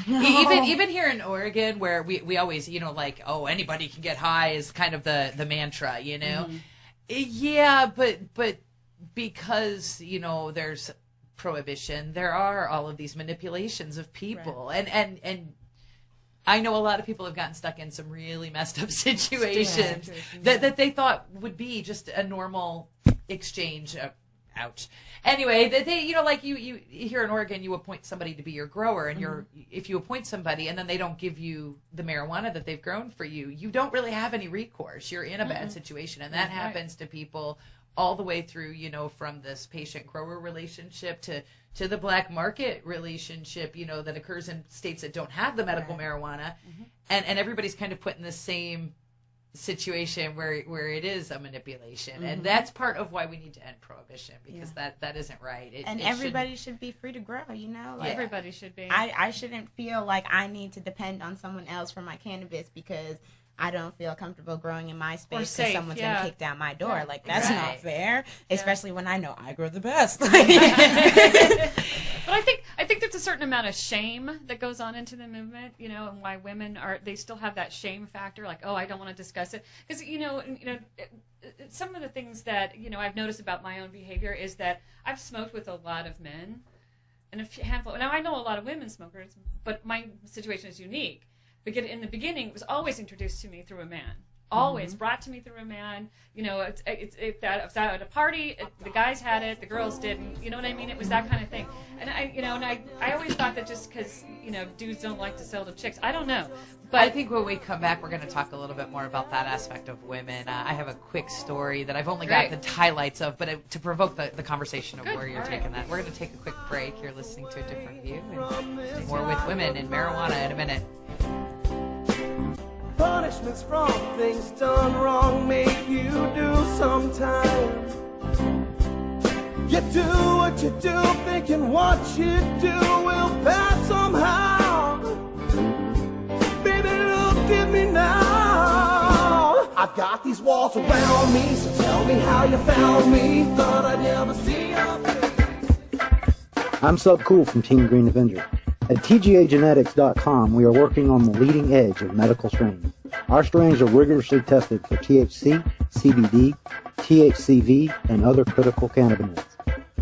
Even here in Oregon, where we always, like, oh, anybody can get high is kind of the mantra, Yeah, but because, there's prohibition, there are all of these manipulations of people. Right. And I know a lot of people have gotten stuck in some really messed up situations that they thought would be just a normal exchange. Ouch. Anyway, they like you here in Oregon, you appoint somebody to be your grower, and if you appoint somebody and then they don't give you the marijuana that they've grown for you, you don't really have any recourse. You're in a bad situation, and that happens to people all the way through, from this patient-grower relationship to the black market relationship, that occurs in states that don't have the medical marijuana, and everybody's kind of put in the same situation where it is a manipulation, and that's part of why we need to end prohibition, because that isn't right. Everybody should be free to grow, everybody should be. I shouldn't feel like I need to depend on someone else for my cannabis because I don't feel comfortable growing in my space because someone's going to kick down my door. That's not fair, especially when I know I grow the best. But I think there's a certain amount of shame that goes on into the movement, and why women they still have that shame factor, like, oh, I don't want to discuss it, because some of the things that I've noticed about my own behavior is that I've smoked with a lot of men and a handful. Now I know a lot of women smokers, but my situation is unique. Because in the beginning, it was always introduced to me through a man. Always brought to me through a man. If I was out at a party, the guys had it, the girls didn't. You know what I mean? It was that kind of thing. And I always thought that just because dudes don't like to sell to chicks, I don't know. But I think when we come back, we're going to talk a little bit more about that aspect of women. I have a quick story that I've only got the highlights of, but to provoke the conversation of where you're taking that. We're going to take a quick break. You're listening to A Different View, and more with women and marijuana in a minute. Punishments from things done wrong make you do sometimes. You do what you do, thinking what you do will pass somehow. Baby, look at me now. I've got these walls around me, so tell me how you found me. Thought I'd never see your face. I'm Sub Cool from Team Green Avenger. At TGAgenetics.com, we are working on the leading edge of medical strains. Our strains are rigorously tested for THC, CBD, THCV, and other critical cannabinoids.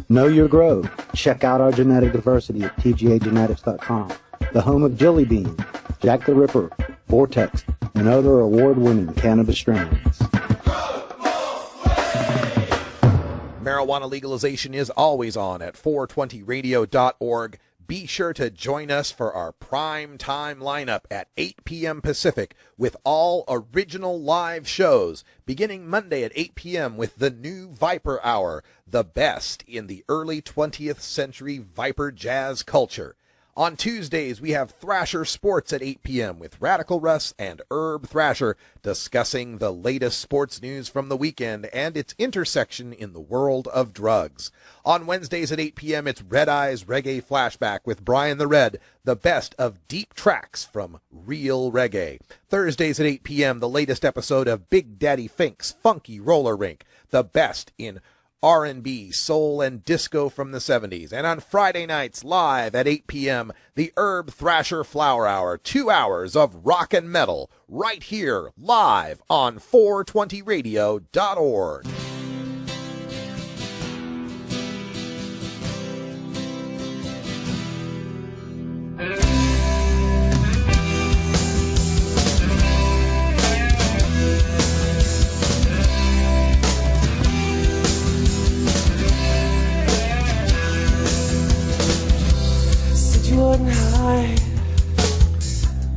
Know your grow. Check out our genetic diversity at TGAgenetics.com, the home of Jelly Bean, Jack the Ripper, Vortex, and other award-winning cannabis strains. Marijuana legalization is always on at 420radio.org. Be sure to join us for our prime time lineup at 8 p.m. Pacific with all original live shows, beginning Monday at 8 p.m. with the new Viper Hour, the best in the early 20th century Viper jazz culture. On Tuesdays, we have Thrasher Sports at 8 p.m. with Radical Russ and Herb Thrasher discussing the latest sports news from the weekend and its intersection in the world of drugs. On Wednesdays at 8 p.m., it's Red Eyes Reggae Flashback with Brian the Red, the best of deep tracks from real reggae. Thursdays at 8 p.m., the latest episode of Big Daddy Fink's Funky Roller Rink, the best in R&B, soul, and disco from the 70s. And on Friday nights, live at 8 p.m., the Herb Thrasher Flower Hour, 2 hours of rock and metal, right here, live on 420radio.org.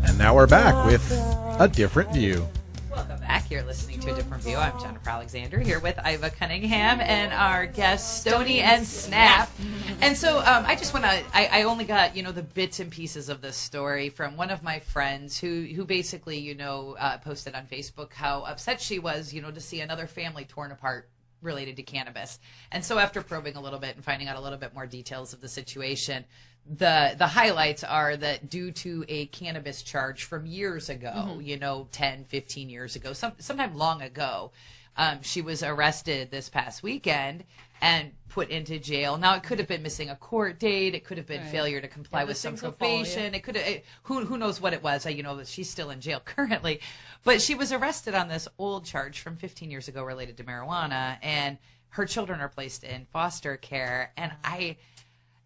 And now we're back with A Different View. Welcome back. You're listening to A Different View. I'm Jennifer Alexander here with Iva Cunningham and our guests Stony and Snap. And so I just want to, I only got, the bits and pieces of this story from one of my friends who basically, posted on Facebook how upset she was, to see another family torn apart related to cannabis. And so after probing a little bit and finding out a little bit more details of the situation, the highlights are that due to a cannabis charge from years ago, 10, 15 years ago, sometime long ago, She was arrested this past weekend and put into jail. Now, it could have been missing a court date. It could have been failure to comply with some probation. It could have, who knows what it was. She's still in jail currently. But she was arrested on this old charge from 15 years ago related to marijuana, and her children are placed in foster care. And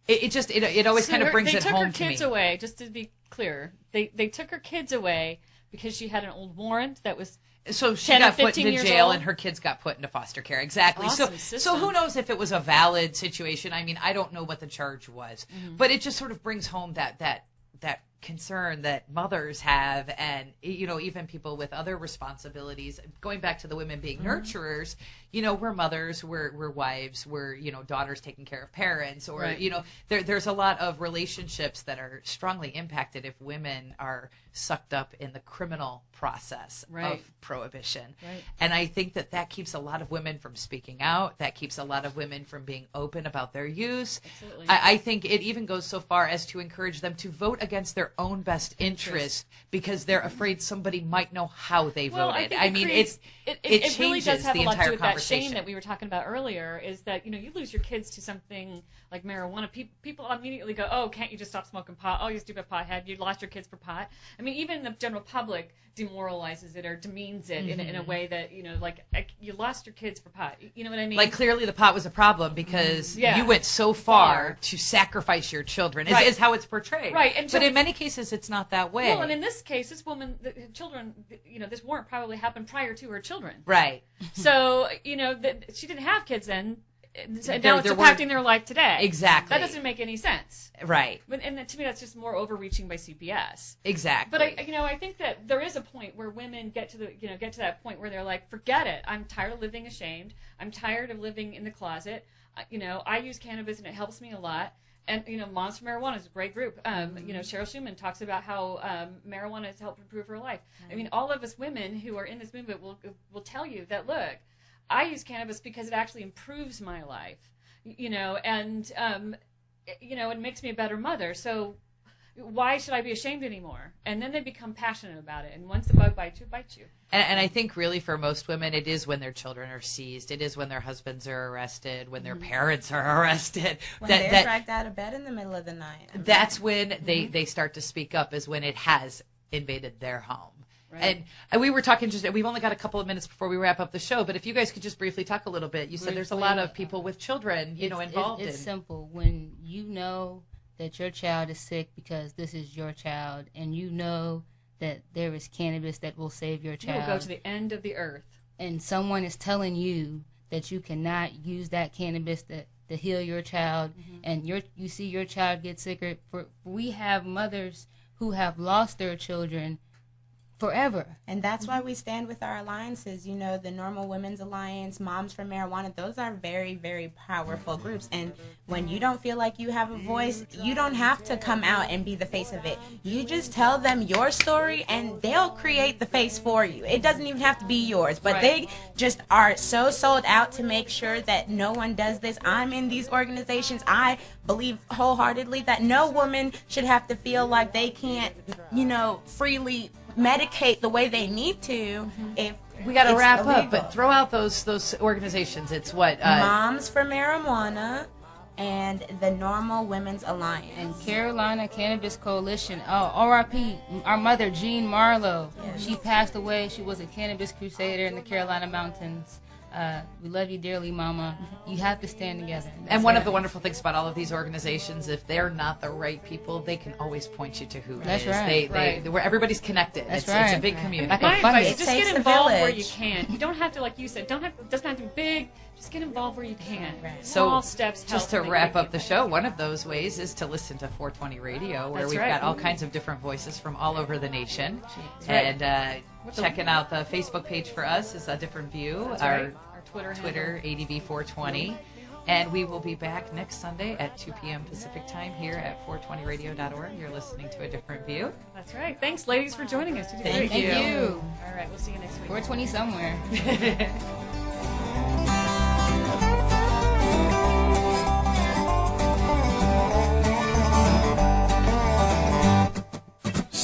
it always kind of brings it home to me. They took her kids away, just to be clear. They took her kids away because she had an old warrant that was so she got put into jail and her kids got put into foster care. Exactly. Awesome so who knows if it was a valid situation? I mean, I don't know what the charge was, but it just sort of brings home that concern that mothers have, and even people with other responsibilities. Going back to the women being nurturers, we're mothers, we're wives, we're daughters taking care of parents, or there's a lot of relationships that are strongly impacted if women are sucked up in the criminal process of prohibition. And I think that keeps a lot of women from speaking out. That keeps a lot of women from being open about their use. Absolutely. I think it even goes so far as to encourage them to vote against their own best interest because they're afraid somebody might know how they voted. I mean, it changes really does have the a lot to entire do with that conversation. shame that we were talking about earlier. Is that you lose your kids to something like marijuana. People immediately go, "Oh, can't you just stop smoking pot? Oh, you stupid pothead! You lost your kids for pot." I mean, even the general public demoralizes it or demeans it in a way that you lost your kids for pot. You know what I mean? Like, clearly the pot was a problem because you went so far to sacrifice your children. Is how it's portrayed. Right. But in many cases, it's not that way. Well, and in this case, this woman, the children, this warrant probably happened prior to her children. Right. So she didn't have kids then. And now it's impacting their life today. Exactly. That doesn't make any sense. Right. And to me, that's just more overreaching by CPS. Exactly. But I think that there is a point where women get to that point where they're like, forget it. I'm tired of living ashamed. I'm tired of living in the closet. I use cannabis and it helps me a lot. And Moms for Marijuana is a great group. Cheryl Schumann talks about how marijuana has helped improve her life. I mean, all of us women who are in this movement will tell you that, look, I use cannabis because it actually improves my life, and it makes me a better mother. So why should I be ashamed anymore? And then they become passionate about it. And once the bug bites you, it bites you. And I think really for most women, it is when their children are seized. It is when their husbands are arrested, when their parents are arrested. When they're dragged out of bed in the middle of the night. That's when they start to speak up, is when it has invaded their home. Right. And we were talking we've only got a couple of minutes before we wrap up the show, but if you guys could just briefly talk a little bit. You said there's a lot of people with children, involved in. It's simple. When you know that your child is sick because this is your child, and you know that there is cannabis that will save your child. You will go to the end of the earth. And someone is telling you that you cannot use that cannabis to heal your child, and you see your child get sicker. We have mothers who have lost their children forever. And that's why we stand with our alliances. The Normal Women's Alliance, Moms for Marijuana, those are very, very powerful groups. And when you don't feel like you have a voice, you don't have to come out and be the face of it. You just tell them your story and they'll create the face for you. It doesn't even have to be yours, but they just are so sold out to make sure that no one does this. I'm in these organizations. I believe wholeheartedly that no woman should have to feel like they can't, freely medicate the way they need to. If we got to wrap up, but throw out those organizations. It's what Moms for Marijuana and the Normal Women's Alliance and Carolina Cannabis Coalition. R.I.P. our mother Jean Marlowe. Yes. She passed away. She was a cannabis crusader in the Carolina mountains. We love you dearly, Mama. You have to stand together. And one of the wonderful things about all of these organizations, if they're not the right people, they can always point you to who it is. That's right. Where everybody's connected. It's a big community. My advice, just get involved where you can. You don't have to, like you said, doesn't have to be big. Just get involved where you can. Small steps help. Just to wrap up the show, one of those ways is to listen to 420 Radio, where we've got all kinds of different voices from all over the nation. And checking out the Facebook page for us is A Different View. Our Twitter ADV420. And we will be back next Sunday at 2 p.m. Pacific time here at 420radio.org. You're listening to A Different View. That's right. Thanks, ladies, for joining us. Thank you. All right, we'll see you next week. 420 somewhere.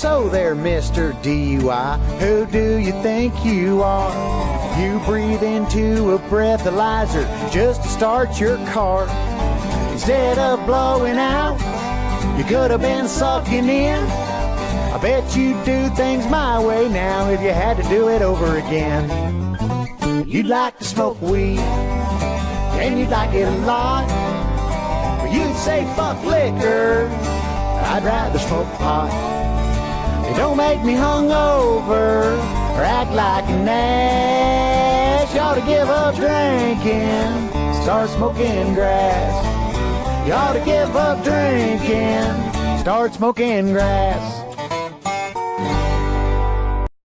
So there, Mr. DUI, who do you think you are? You breathe into a breathalyzer just to start your car. Instead of blowing out, you could have been sucking in. I bet you'd do things my way now if you had to do it over again. You'd like to smoke weed, and you'd like it a lot. But you'd say fuck liquor, I'd rather smoke pot. It don't make me hungover or act like an ass. You ought to give up drinking, start smoking grass. You ought to give up drinking, start smoking grass.